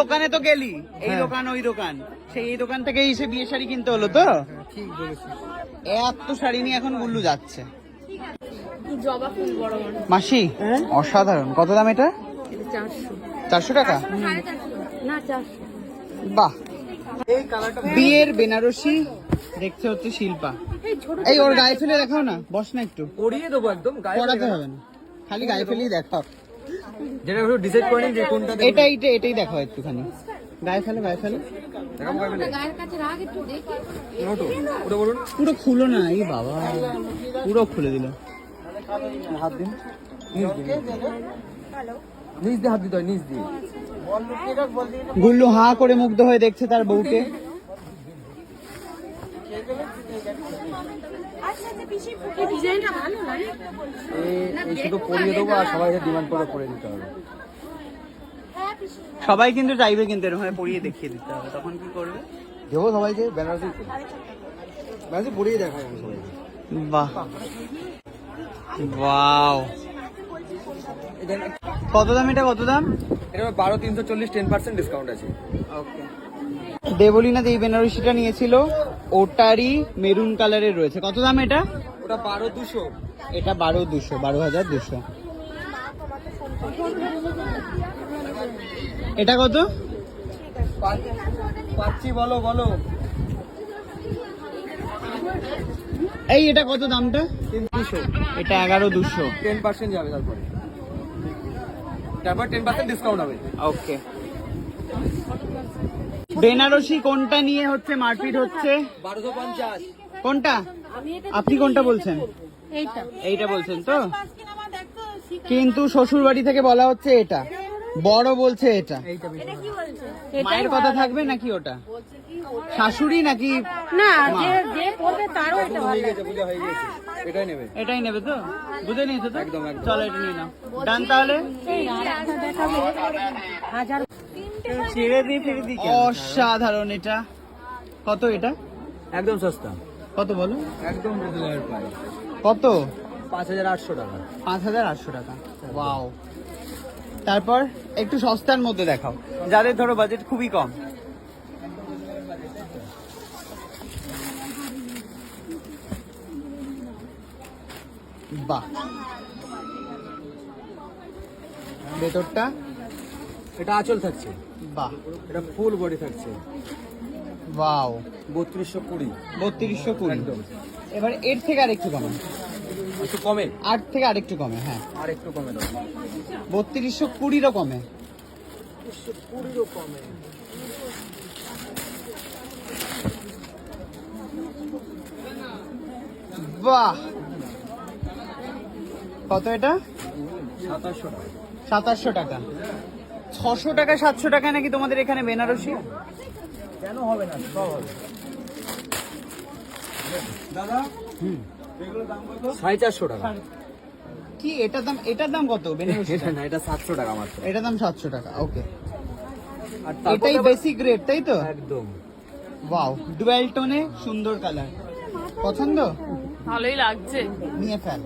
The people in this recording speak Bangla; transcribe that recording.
দোকানে তো গেলি, এই দোকান ওই দোকান, সেই এই দোকান থেকে এসে বিয়ে শাড়ি কিনতে হলো তো? ঠিক বলেছিস। এত শাড়ি নিয়ে এখন গুল্লু যাচ্ছে। জবা ফুল বড় বড়। মাসি অসাধারণ। কত দাম এটা? 400 টাকা? না 400। বাহ। বিয়ের বেনারসি দেখতে হচ্ছে শিল্পা। এই ওর গায়ে ফেলে দেখাও না, বস না একটু। পরিয়ে দেবো একদম, গায়ে পড়াতে হবে না, খালি গায়ে ফেলেই দেখাও। যেটা একটু ডিসাইড করেন যে কোনটা দেবো। এটাই দেখাও একটুখানি। গায়ে ফেলে দেখাবো গায়ে ফেলে। গায়ের কাছে রাখ একটু দেখি। নোটো ওটা বলুন। পুরো খুলো না, এই বাবা পুরো খুলে দিল। হাত দিন, নিচ দিয়ে হাত দিতে হয়, নিচ দিয়ে। গুল্লু হাঁ করে মুগ্ধ হয়ে দেখছে তার বউকে। এই ডিজাইনটা ভালো লাগে। এই শুধু পরিয়ে দেবো আর সবাই ডিমান্ড করে পরে দিতে হবে। সবাই কিন্তু চাইবে কিন্তু এরকম পরিয়ে দেখিয়ে দিতে হবে, তখন কি করবে? দেবো সবাইকে বেনারসি, বেনারসি পরিয়ে দেখায় আমি সবাইকে। বাহ, ওয়াও। কত দাম এটা, কত দাম? এটা 12,340, 10% ডিসকাউন্ট আছে। ওকে। দেবলীনা এই বেনারসিটা নিয়েছিল, ওটারই মেরুন কালারের রয়েছে। কত দাম এটা? ওটা 12,200। এটা 12,200, 12,200। এটা কত? পাচ্ছি, বলো বলো। এই এটা কত দামটা? 3,200। এটা 11,200। 10% যাবে তারপরে, তারপর 10% ডিসকাউন্ট হবে। ওকে। বেনারসি কোনটা নিয়ে হচ্ছে মারপিট হচ্ছে? 1250। কোনটা? আপনি কোনটা বলছেন? এইটা। এইটা বলছেন তো? কিন্তু শ্বশুর বাড়ি থেকে বলা হচ্ছে এটা, বড় বলছে এটা। এইটা বেশি কি বলছে? মায়ের কথা থাকবে নাকি ওটা? শাশুড়ি নাকি? না, যে পড়বে তারও এটা ভালো হয়ে লাগে। গেছে, পূজা হয়ে গেছে, এটাই নেবে। এটাই নেবে তো? বুঝে নিয়েছো তো? একদম, একদম। চলো এটা নিয়ে নাও। ডান তাহলে। এই আরেকটা দেখাবে। হাজার ছেড়ে দিয়ে ফিরে দিই। অসাধারণ। এটা কত? এটা একদম সস্তা, কত বলো? একদম রেগুলার প্রাইস। কত? 5,800 টাকা। 5,800 টাকা। ওয়াও। তারপর একটু সস্তার মধ্যে দেখাও, যাদের ধরো বাজেট খুবই কম। বাহ। ভেতরটা? এটা আঁচল থাকছে, বাহ। এটা ফুল বডি থাকছে। ওয়াও। 3220। 3220। একদম। এবার এর থেকে আরেকটু কমে, একটু কমে, 8 থেকে আরেকটু কমে। হ্যাঁ, আর একটু কমে দাও। 3220-ও কমে। 20 কমে। বাহ। কত এটা? 2700 টাকা। 2700 টাকা। 600 টাকা 700 টাকা নাকি তোমাদের এখানে বেনারসি? কেন হবে না, সব হবে। দাদা, এগুলোর দাম কত? 450 টাকা। কি এটার দাম কত বেনারসি? এটা না, এটা 700 টাকা মাত্র। এটার দাম 700 টাকা। ওকে। আর তারপর এটাই বেসিক রেট, তাই তো? একদম। ওয়াও, ডুয়াল টোনে সুন্দর কালার। পছন্দ? ভালোই লাগছে। নিয়ে ফেল।